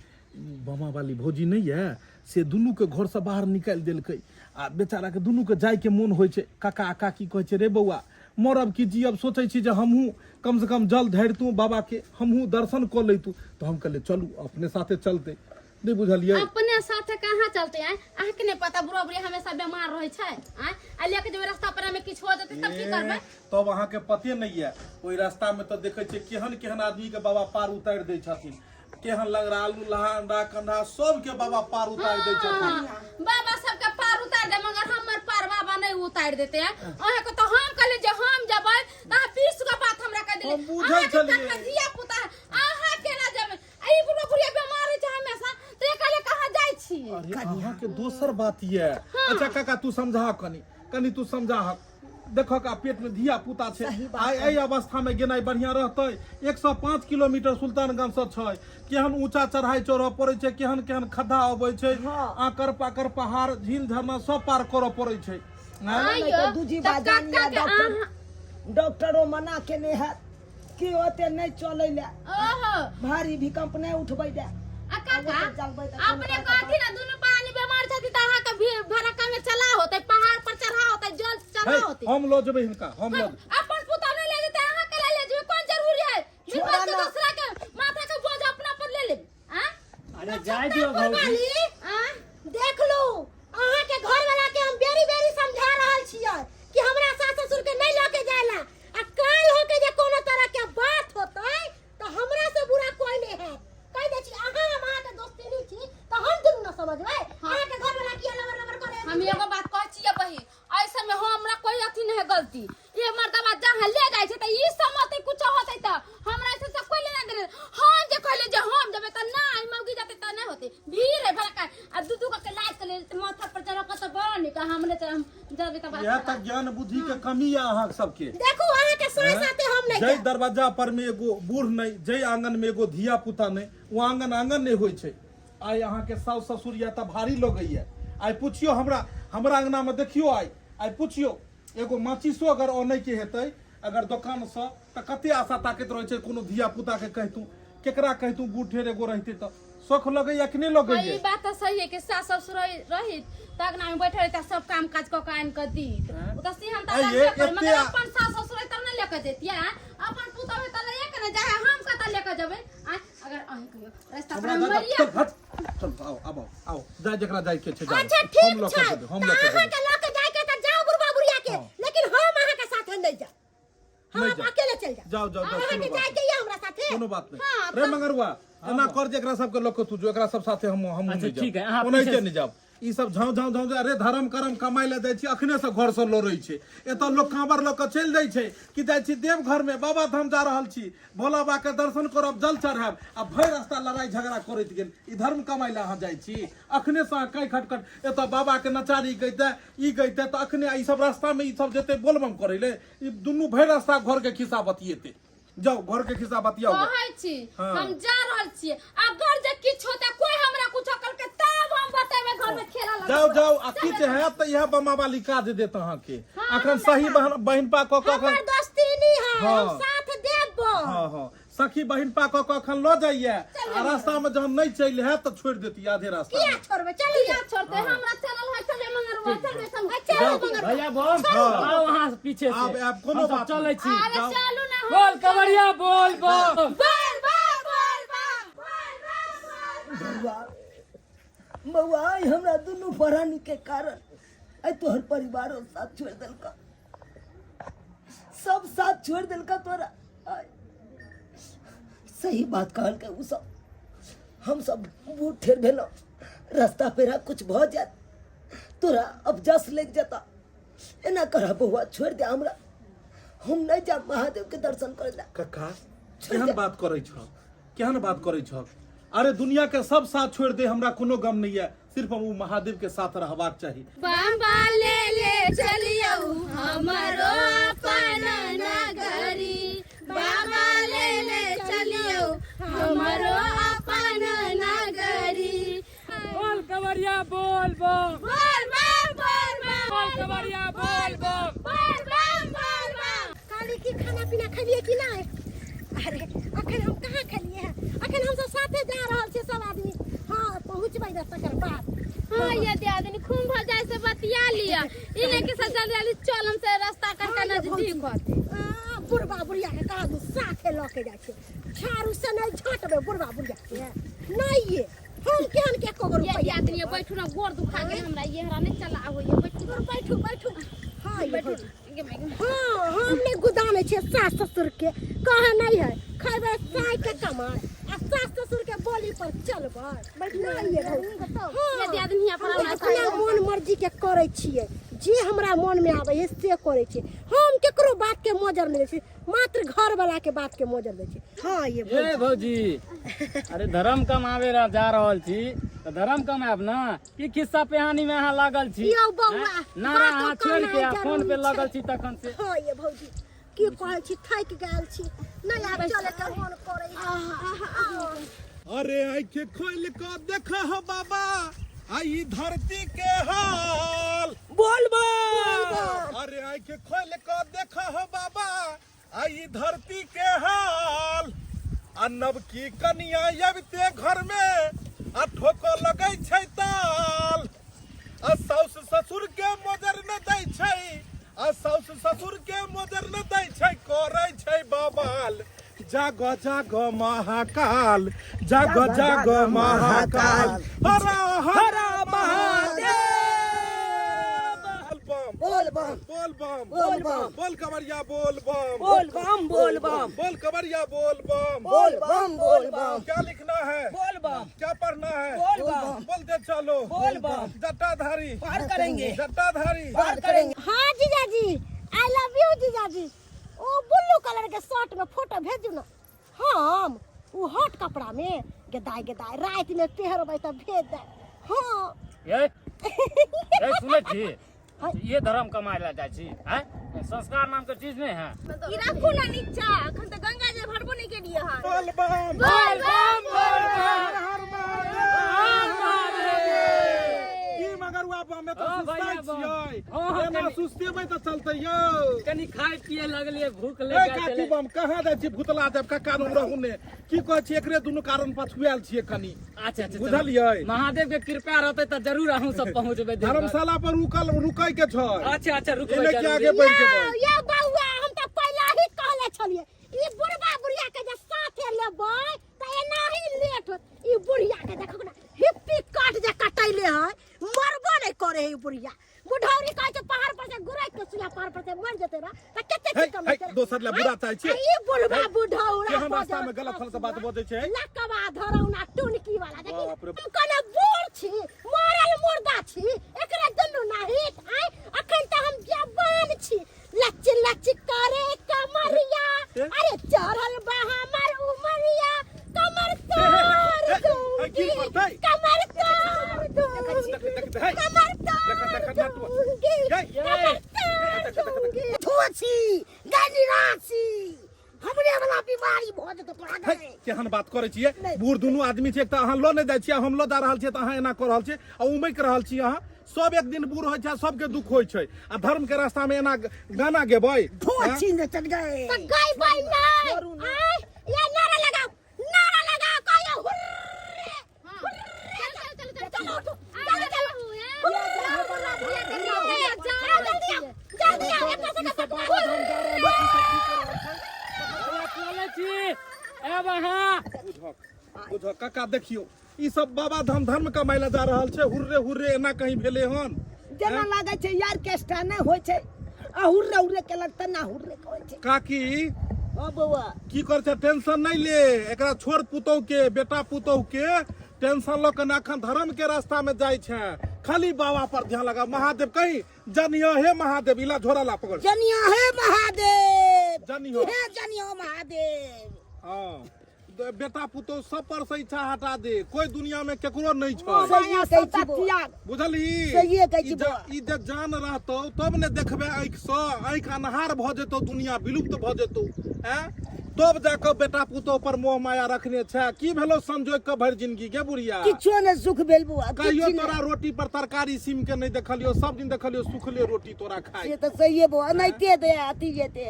बमा वाली भौजी नहीं है से दुनू के घर से बाहर निकाल देलकै आ बेचारा के दुनू के जाय के मन होइ छै। काका काकी कहै छै रे बौआ मरब की जियब, सोचै छी जे हमहूँ कम से कम जल धैरतू बाबा के, हमहूँ दर्शन कऽ लैतू। तो हम कहलिए चलू अपने साथे चलते, नहीं बुझलिए? अपने साथे कहाँ चलते हैं? अहाँ के नहीं पता बुढ़वा बुढ़िया हमेशा बीमार रहे छै आ लेके जब रास्ता पर में किछ हो जते तब की करबे? तब अहाँ के पते नहीं है। ओई रास्ता में तो देखे छै केहन केहन आदमी के बाबा पार उतार दै छथिन, केहन लंगड़ालू लहांडा कंधा सब के बाबा पार उतार दै छथिन। बाबा सबके पार उतार दे मगर हमर पार बाबा नहीं उतार देते हैं। अहे को तो हम कहले जे हम जबै त 20 गो बात हमरा कह देले। हम बुझै छलिए। धिया पुता अहाँ केना जबै? आई बुढ़वा बुढ़िया बीमार है छै हमेशा तो ये कहले कहां जाय छी? अरे अहाँ के दोसर बात ये। अच्छा काका तू समझा कनी तू समझा। देखो का पेट में धिया पुता छै, आई अवस्था में गेनाइ बढ़िया रहतै। 105 किलोमीटर सुल्तानगंज से छै, केहन ऊंचा चढ़ाई चढ़ पड़े छै, केहन केहन खड्डा अबै छै, आकर पाकर पहाड़ झील झरना सब पार करऽ पड़े छै। आइयो दूजी तब बाजान या काका के डॉक्टर डॉक्टरो मना केने है कि ओते नहीं चलै ले, ओहो भारी भी कंप नहीं उठबै दे। आ काका अपने कहती ना दुनु पानी बीमार छथि त अहाँ के भीड़ भड़का में चला होतै, पहाड़ पर चढ़ा होतै, जल चढ़ा होतै। हम लो जेबै हिनका, हम लो अपन पुता नहीं ले लेते अहाँ के ले जेबै, कौन जरूरी है? छोड़ा निकल के ना। दूसरा के माथा के बोझ अपना पर ले ले। हां अरे जाय दियो भौजी। देख लो अहाँ के घर वाला के हम बेरी बेरी समझा रहल छियै कि हमरा सास ससुर के नहीं लेके जायला। आ काल हो के जे कोनो तरह के बात होतै तो हमरा से बुरा कोई नहीं है। कह दे छी अहाँ हम अहाँ के दोस्ती नहीं छी तो यह तक ज्ञान बुद्धि के कमी है अहाँ सबके। देखू अहाँ के सोए साथे हम नहीं जय दरवाजा पर में एगो बूढ़ नहीं, जय आंगन में एगो धिया पुता नहीं, वो आंगन आंगन नहीं होय छै। आइ अहाँ के सास ससुर या त भारी लगैया। आइ पूछियो हमरा अंगना में देखियो, आइ पूछियो एगो माचिसो अगर ओनै के हेतै अगर दुकान से त कते आशा ताकत रहे छै कोनो धिया पुता के कहतू, केकरा कहतू बूढ़ एगो रहते त शौक लगैया कि नहीं लगैया? ई बात तो सही है कि सास ससुर रही तगना में बैठे रहता सब काम काज क के आन के दी ओ त सिहन त मगर अपन सास ससुर त नहीं लेके देतिया, अपन पुता है त लेके न जाए, हम का त लेके जबे। अगर अहीं कहियो रास्ता पर मरिया चल आओ जा जकरा जाय के छै। अच्छा ठीक छै, हम अहाँ के लेके जाय के त जाओ बुढ़बा बुढ़िया के, लेकिन हम अहाँ के साथे नहीं जा, हम अकेले चल जा। जाओ अहाँ के जाय के हमरा साथे कोनो बात नहीं। रे मंगरुआ एना कर जे एकरा सबके लोक तू जो एकरा सब साथे हम नहीं जाब। ठीक है, अहाँ ओनै के नहीं जाब। ई सब झाँव अरे धर्म करम कमाई ले जाय छी, अखने से घर से लोरै छै। एत लोग कांवर ल के चल जाय छै कि जाय छी देव घर में बाबा धाम जा रहल छी, भोला बाबा के दर्शन करब, जल चढ़ाब, आ भर रास्ता लड़ाई झगड़ा करैत गेल। ई धर्म कमाई ले अहाँ जाय छी, अखने से कई खटखट एत बाबा के नचारी गइते ई गइते त अखने ई सब रास्ता में ई सब जेते बोलबम करे ले, ई दुनु भर रास्ता घर के खिस्सा बतिएते। जाओ घर के खिस्सा बतियाओ। कहै छी हम जा रहल छी, अगर जे किछ होता कोई हमरा कुछ कर के तब हम बताबे घर में खेला लग। जाओ आ किछ है त यह बमा वाली काज देत अहाँ के। अखन सही बहन पा क हमर दोस्ती नहीं है, हम साथ देबो। हां सखी बहन पा क अखन ल जाइए, आ रास्ता में जहन नहीं चल है त छोड़ देती आधे रास्ता। किया छोड़बे? चलिए छोड़ते हमरा चलल है चले मंगरवा चले संग भैया बम आओ वहां से पीछे से अब कोनो बात चलै छी। अरे चलू ना बोल कवरिया बोल बम। बोल बउआ हमरा दुनू परानी के कारण आई तोहर परिवारो साथ छोड़ देलका, सब साथ छोड़ देलका तोरा। सही बात कहल के उ सब हम सब बूढ़ ठेर भेलो, रास्ता पेरा कुछ भ जात तोरा अब जस लग जाता। एना करा बउआ छोड़ दे हमरा, हम नहीं जा महादेव के दर्शन करे ला। कक्का केहन बात करै छ, केहन बात करै छ? अरे दुनिया के सब साथ छोड़ दे, हमरा कोनो गम नहीं है, सिर्फ हम महादेव के साथ रहबाक चाहिए। बाबा ले चलियो हमरो अपन नगरी, बाबा ले चलियो हमरो अपन नगरी। बोल कवरिया बोल बम। बोल बोल कवरिया बोल बम। काली की खाना पीना खलिए कि नहीं? अरे अखन हम कहाँ खलिए हैं, अखन हम सब साथे जा रहल छे सब आदमी। हाँ पहुँचबै दस तकर बाद। हाँ ये दे आदमी खूब हो जाए से बतिया लिया, इने के साथ जल्दी चलम से रास्ता करके नजदीक होते। बुढ़बा बुढ़िया के कहा दू साथे लके जाय छे, झाड़ू से नहीं झटबे बुढ़बा बुढ़िया के नहीं ये हम केहन के को ये आदमी बैठू ना गोर दुखा के हमरा ये हरा नहीं चला हो ये बैठू। हाँ ये बैठू। हाँ हमने गुदामे छे सास ससुर के कहे नहीं है, खैबे साई के कमाए आ सास ससुर के बोली पर चलबे नहीं है। ये आदमी यहाँ पर अपना मन मर्जी के करे छिए, जे हमरा मन में आवे है से करे छिए, हम केकरो बात के मोजर नहीं छी, मात्र घर वाला के बात के मोजर दे छी। हाँ ये भौजी अरे धर्म कमावे जा रहल छी त धर्म कमाब ना, की खिस्सा पेहानी में अहाँ लागल छी। यो बउआ नारा हाथ छोड़ के फोन पे लागल छी तखन से। हाँ ये भौजी की कहै छी, थक गेल छी, नहीं आब चले के मन करे। अरे आँखें खोल कर देखा हो बाबा आई धरती के हाल। बोल बोल। अरे आँखें खोल कर देखा हो बाबा आई धरती के हाल। नव की कनिया अबते घर में आ ठोको लगै छै ताल। आ साउस ससुर के मोजर न दै छै, आ साउस ससुर के मोजर न दै छै, करै छै बवाल। जागो जागो महाकाल, जागो जागो महाकाल, हरा हरा महादेव। बोल बम बोल बम बोल बम बोल कवरिया बोल बम बोल बम बोल बम बोल कवरिया बोल बम बोल बम बोल बम। क्या लिखना है? बोल बम। क्या पढ़ना है? बोल बम। बोल दे चलो बोल बम। जट्टाधारी पार करेंगे, जट्टाधारी पार करेंगे। हाँ जीजाजी आई लव यू जीजाजी। ओ ब्लू कलर के शर्ट में फोटो भेजू ना, हम वो हॉट कपड़ा में गदाई गदाई रात में पहरबै त भेज दे। हाँ ए सुनै छी ये धर्म कमाए ला जाइ छी हैं संस्कार नाम के चीज नहीं है ई राखू ना नीचा अखन त गंगा जी भरबो नहीं के लिए है बोल बम बोल बम हर हर महादेव की मगर आप हमें तो सुस्ताई छियै एना सुस्तेबै त चलतै यौ कनी खाए पिए लगलिए भूख ए लग काकी गेल बम कहाँ जाइ छी भूतला देव का कारण रहू ने की कहै छी एकरे दुनू कारण पछुआल छियै कनी अच्छा अच्छा बुझलियै महादेव के कृपा रहते त जरूर हम सब पहुंचबे धर्मशाला पर रुकै के छै अच्छा अच्छा रुकबै एने के आगे बढ़ जेबै ये बउआ हम त पहले ही कहले छलिए ई बुढ़बा बुढ़िया के जे साथे लेबै त एना ही लेट होत ई बुढ़िया के देखो ना हिप्पी काट जे कटैले है मरबो नहीं करे है ई बुढ़िया बुढ़ौरी कहे छै पहाड़ पर से गुराई के सुला पहाड़ पर से मर जते रा त कते की कम है दोसर ला बुरा चाहै छी ई बुढ़बा बुढ़ौरा के हम रास्ता में गलत फलत बात बजै छै लकवा धरौना टुनकी वाला बाप रे। देखी कने बूढ़ छी मरल मुर्दा छी एकरा दुनु नाही आइ अखन त हम जवान छी लच्ची लच्ची करे कमरिया अरे चढ़ल बा हमर उमरिया कमर तोड़ दूंगी कमर तोड़ दूंगी कमर तोड़ दूंगी कमर तोड़ दूंगी थोची गानी रासी हमरे वाला बीमारी भ जत पड़ा गए केहन बात करै छियै बूढ़ दुनू आदमी छै त अहाँ लो नै दै छियै हम लो दा रहल छियै त अहाँ एना कऽ रहल छियै आ उमैक रहल छी अहाँ सब एक दिन बूढ़ होइ छै सबके दुख होइ छै आ धर्म के रास्ता में एना गाना गेबै थोची ने चल गए तो गई भाई नहीं आए ये नारा लगाओ कहो हुर्रे हुर्रे चलो जल्दी आओ ए बहा बुझ काका देखियो ई सब बाबा धाम धर्म कमाइ ला जा रहल छै हुर्रे हुर्रे एना कहीं भेले हन जना लागे छै यार केस्टा नहीं होय छै आ हुर्रे हुर्रे के लगता ना हुर्रे कहै छै काकी ओ बउआ की कर छै टेंशन नहीं ले एकरा छोड़ पुतौ के बेटा पुतौ के टेंशन ल के अखन धर्म के रास्ता में जाय छै खाली बाबा पर ध्यान लगा महादेव कहीं जनियो हे महादेव इला झोरा ला पकड़ जनिया हे महादेव जनियो हे जनिया महादेव हां बेटा पुतौ सब पर से इच्छा हटा दे कोई दुनिया में केकरो नहीं छै सही कहै छी बउआ बुझली सहिए कहै छी ई जे जान रहतौ तब ने देखबे आँख से आँख अन्हार भ जेतौ दुनिया विलुप्त भ जेतौ हैं तब जाके बेटा पुतौ पर मोह माया रखने छै की भेलो संजोग के भर जिंदगी के बुढ़िया किछो ने सुख भेल बउआ कहियो तोरा रोटी पर तरकारी सीम के नहीं देखलियो सब दिन देखलियो सुखले रोटी तोरा खाए से तो सही बउआ नहीं दे अति जेते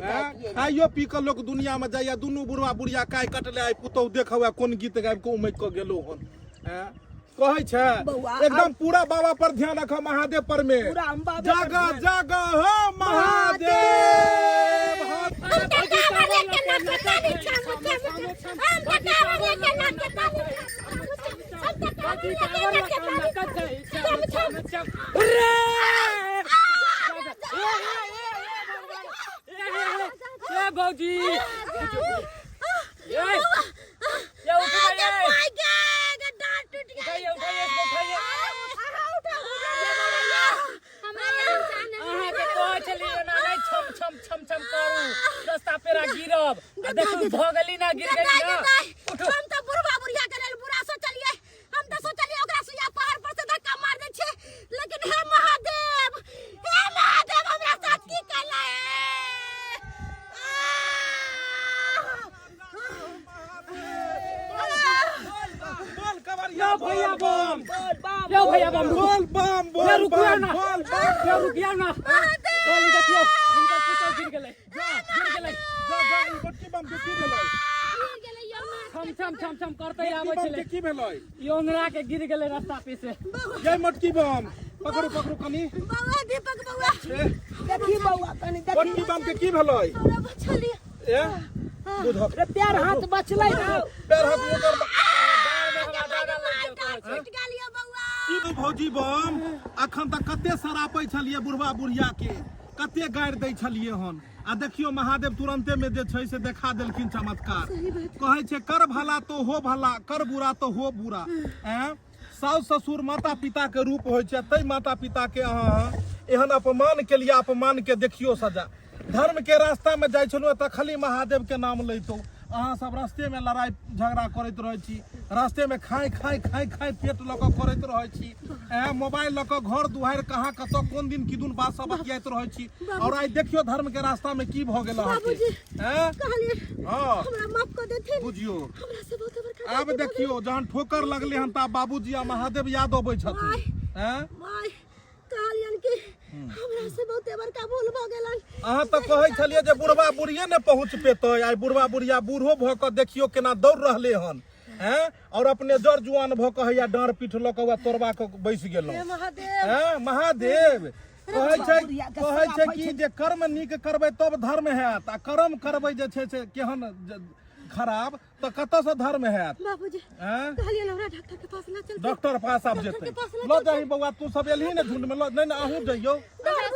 आइयो पी के लोग दुनिया में जाइया दुनू बुढ़वा बुढ़िया काय कटले आई पुतौ देखबै कोन गीत गाबि के उमैक के गेलो हन हैं कहै छै एकदम पूरा बाबा पर ध्यान रख महादेव पर में जागा जागा हो महादेव हम बतावे के ना बतावे हम बतावे के ना बतावे ए भौजी ये रास्ता पेरा गिरब देखू भगली ना गिर गई ना हम तो बुढ़वा बुढ़िया के लेल बुरा सोचलिए हम तो सोचलिए ओकरा सुइया पहाड़ पर से धक्का मार दे छे लेकिन हे महादेव हमरा साथ की कैले बोल कवरिया भैया बम यो भैया बम बोल बम बोल रुकिया बम ना बोल बम यो रुकिया ना बोल देखियो इनका पुतो गिर गेलै जा ई बच्ची बम के की भेलै छम करते आबै बम छलै के की भेलै योंगरा के गिर गेलै रास्ता पे से जय मटकी बम पकड़ू कनी बउआ दीपक बउआ देखी बउआ कनी मटकी बम के की भेलै हमरा बचलिए ए बुझ रे पैर हाथ बचलै ना पैर हाथ ओकर छूट गेलिए बउआ की भौजी बम अखन तक कते सरापै छलिए बुढ़वा बुढ़िया के कते गाड़ि दै छलिए हन आ देखियो महादेव तुरंते में जे छै से देखा देलखिन चमत्कार कहै छै कर भला तो हो भला कर बुरा तो हो बुरा हैं सास ससुर माता पिता के रूप होइ छै तै माता पिता के अहाँ एहन अपमान के लिए अपमान के देखियो सजा धर्म के रास्ता में जाइ छलहुँ तऽ खाली महादेव के नाम लैतौ। अहाँ सब रास्ते में लड़ाई झगड़ा करैत रहै छी, रास्ते में खाई पेट लऽ कऽ करैत रहै छी, मोबाइल लऽ कऽ घर दुआरि कहाँ कतऽ कोन दिन किदुन बात सब बतियाइत रहै छी। और आइ देखियो धर्म के रास्ता में की भऽ गेल अहाँके। हाँ माफ कर देथिन। बुझियो हमरा से बहुत बड़का आब देखियो जहन ठोकर लगले हन तऽ बाबूजी आ महादेव याद अबै छथिन। माय कहलियन कि हमरा से बहुत बड़का भूल भ गेलन। अहाँ तऽ कहै छलियै जे बुढ़वा बुढ़िये ने पहुँच पेतै, आइ बुढ़वा बुढ़िया बूढ़ो भऽ कऽ देखियो केना दौड़ रहले हन। और अपने जड़ जुआन भऽ कऽ हैया डाँड़ पीठ लऽ कऽ तोड़बा कऽ बैस गेलहुँ। महादेव कहै छै कि जे कर्म नीक करबै तब धर्म हैत, आ कर्म करबै जे छै से केहन खराब तो कतऽ से धर्म हैत। बाबूजी कहलियन हमरा डॉक्टर के पास ले चल। डॉक्टर पास आब जेतै, लो जाही बौआ तू सब एलही ने झुंड में, लो नहीं ना अहूँ जइयो,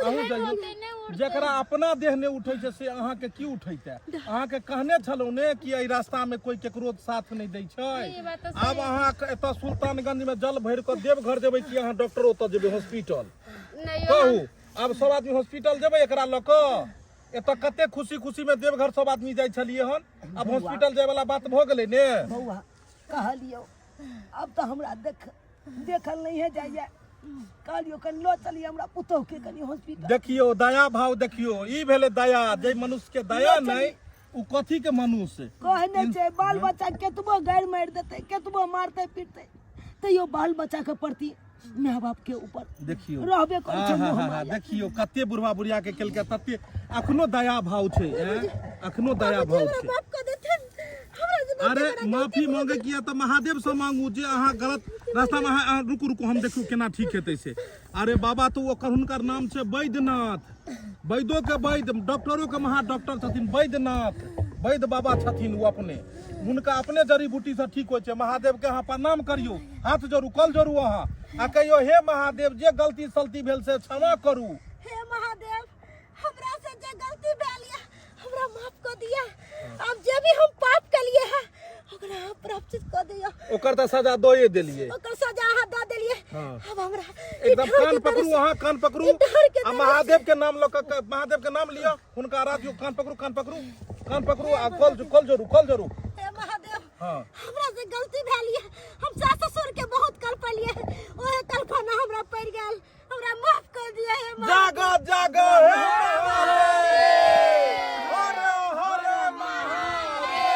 अहूँ जइयो। जकरा अपना देह ने उठै छै से अहाँ के की उठैते। अहाँ के कहने छलहुँ ने कि एहि रास्ता में कोई केकरो साथ नहीं दै छै। आब अहाँ एतऽ सुल्तानगंज में जल भरि कऽ देवघर जेबै कि अहाँ डॉक्टर ओतऽ जेबै हॉस्पिटल, कहू। आब सब आदमी हॉस्पिटल जेबै एकरा लऽ कऽ। एतऽ कते खुशी खुशी में देवघर सब आदमी जाइ छलिए हन, अब हॉस्पिटल जाय वाला बात भ गेलै ने। बौआ कहलियो अब तो हमरा देखल नहीं है जाइए, कहलियो कनी लो चलिए हमरा पुतोह के कनी हॉस्पिटल। देखियो दया भाव देखियो, ई भेले दया। जे मनुष्य के दया नहीं उ कथी के मनुष्य कहने छै बाल बच्चा केतबो गारि मारि देतै, केतबो मारतै पीटतै, तैयो बाल बच्चा के प्रति माय बाप के ऊपर देखियो रहबे करै छै। देखियो कते बुढ़वा बुढ़िया के केलकै, तते अखनो दया भाव छै, अखनो दया भाव छै। माफ कर देथिन। हमरा से अरे माफी मांगे किया तो महादेव से मांगू जे अहाँ गलत रास्ता में। रुकू हम देखू केना ठीक हेतै से। अरे बाबा तो ओकर हुनकर नाम छै बैद्यनाथ, वैद्यो के वैद्य, डॉक्टरों के महा डॉक्टर छथिन बैद्यनाथ, वैद्य बाबा छथिन। वो अपने हुनका अपने जड़ी बूटी से ठीक होइ छै। महादेव के अहाँ प्रणाम करियो, हाथ जोड़ू, कल जोड़ू अहाँ, आ कहियो हे महादेव जे गलती सलती भेल से क्षमा करू। हे महादेव हमरा से जे गलती भेल या हमरा माफ कर दिया। अब जे भी हम पाप कलिए है ओकरा आप प्राप्त कर दिया। ओकर त सजा दोए देलिए, ओकर सजा अहाँ दे देलिए। अब हमरा एकदम कान पकड़ू, अहाँ कान पकड़ू आ महादेव के नाम लऽ कऽ, महादेव के नाम लियो, हुनका आराधियो। कान पकड़ू आ कल जोड़ू। हे महादेव हाँ हमरा से गलती भेल या, हम सास ससुर के बहुत कल्पलिए, ओहे कल्पना हमरा पड़ गेल, हमरा माफ कर दिया। हे जागा हे हरे महादेव।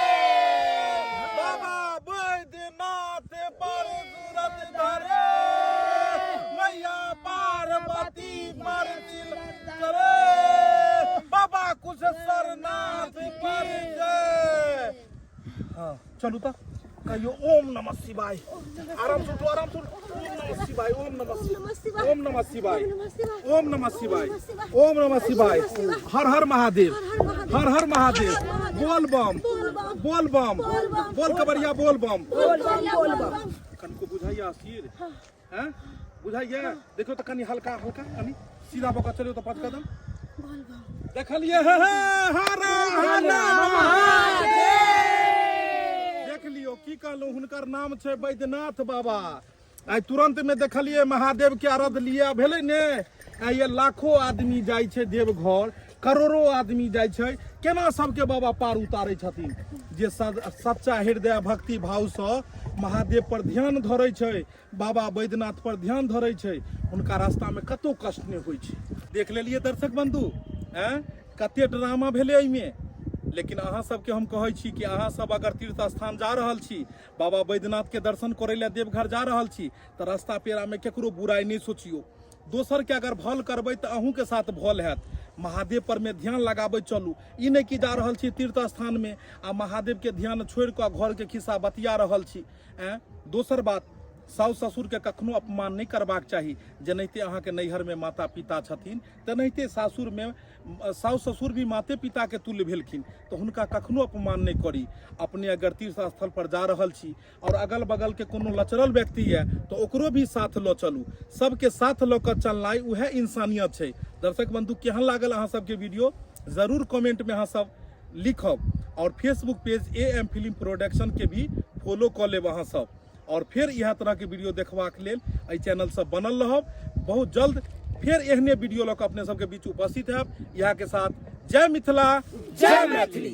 बाबा बैद्यनाथ पर सूरत धरे, मैया पार्वती मर्दिल करे, बाबा कुशेश्वरनाथ पर जय। हाँ चलू तो कहियो ओम नमः शिवाय। आराम से ओम नमः शिवाय, ओम नमः शिवाय, ओम नमः शिवाय, ओम नमः शिवाय, ओम नमः शिवाय। हर हर महादेव, हर हर महादेव। बोल बम, बोल बम, बोल कबरिया, बोल बम। कनको बुझाइए आशीर हैं, बुझाइए। देखो तो कनी हल्का कनी सीधा बका चलियो तो 5 कदम देखलिए। हर हर महादेव। देख लियो की कहलू, हुनकर नाम छै बैद्यनाथ बाबा। आई तुरंत में देखलिए महादेव के आराध लिए भेले ने। ये लाखों आदमी जाय छै देवघर, करोड़ों आदमी जाय छै, केना सबके बाबा पार उतारे छथिन। जे सच्चा हृदय भक्ति भाव से महादेव पर ध्यान धरे छै, बाबा बैद्यनाथ पर ध्यान धरे छै, हुनका रास्ता में कतो कष्ट नहीं होइ छै। देख लेलिए दर्शक बंधु, कते ड्रामा भेले एहिमे। लेकिन अहाँ सबके हम कहै छी कि अहाँ सब अगर तीर्थ स्थान जा रहल छी, बाबा बैद्यनाथ के दर्शन करे ले देवघर जा रहल छी, तो रास्ता पेड़ा में केकरो बुराई नहीं सोचियो। दोसर के अगर भल करबै तो अहूँ के साथ भल हैत। महादेव पर में ध्यान लगाबे चलू। ई नहीं कि जा रहल छी तीर्थ स्थान में आ महादेव के ध्यान छोड़ कऽ घर के खिस्सा बतिया रहल छी। दोसर बात, साउस ससुर के कखनो अपमान नहीं करबाक चाही। जेनाहिते अहाँ के नैहर में माता पिता छथिन, तेनाहिते सासुर में साउस ससुर भी माते पिता के तुल्य भेलखिन, तो हुनका कखनो अपमान नहीं करी। अपने अगर तीर्थ स्थल पर जा रहल छी और अगल बगल के कोनो लचरल व्यक्ति है तो ओकरो भी साथ लो चलू। सबके साथ लो कर चलनाइ उहे इंसानियत छै। दर्शक बंधु केहन लागल अहाँ सबके वीडियो जरूर कमेंट में अहाँ सब लिखब, और Facebook page AM film production के भी फॉलो कर लेब अहाँ सब। और फिर यह तरह के वीडियो देखबाक लेल एहि चैनल से बनल रहब। बहुत जल्द फिर एहने वीडियो लऽ कऽ अपने सबके बीच उपस्थित हैब। यहाँ के साथ जय मिथिला जय मैथिली।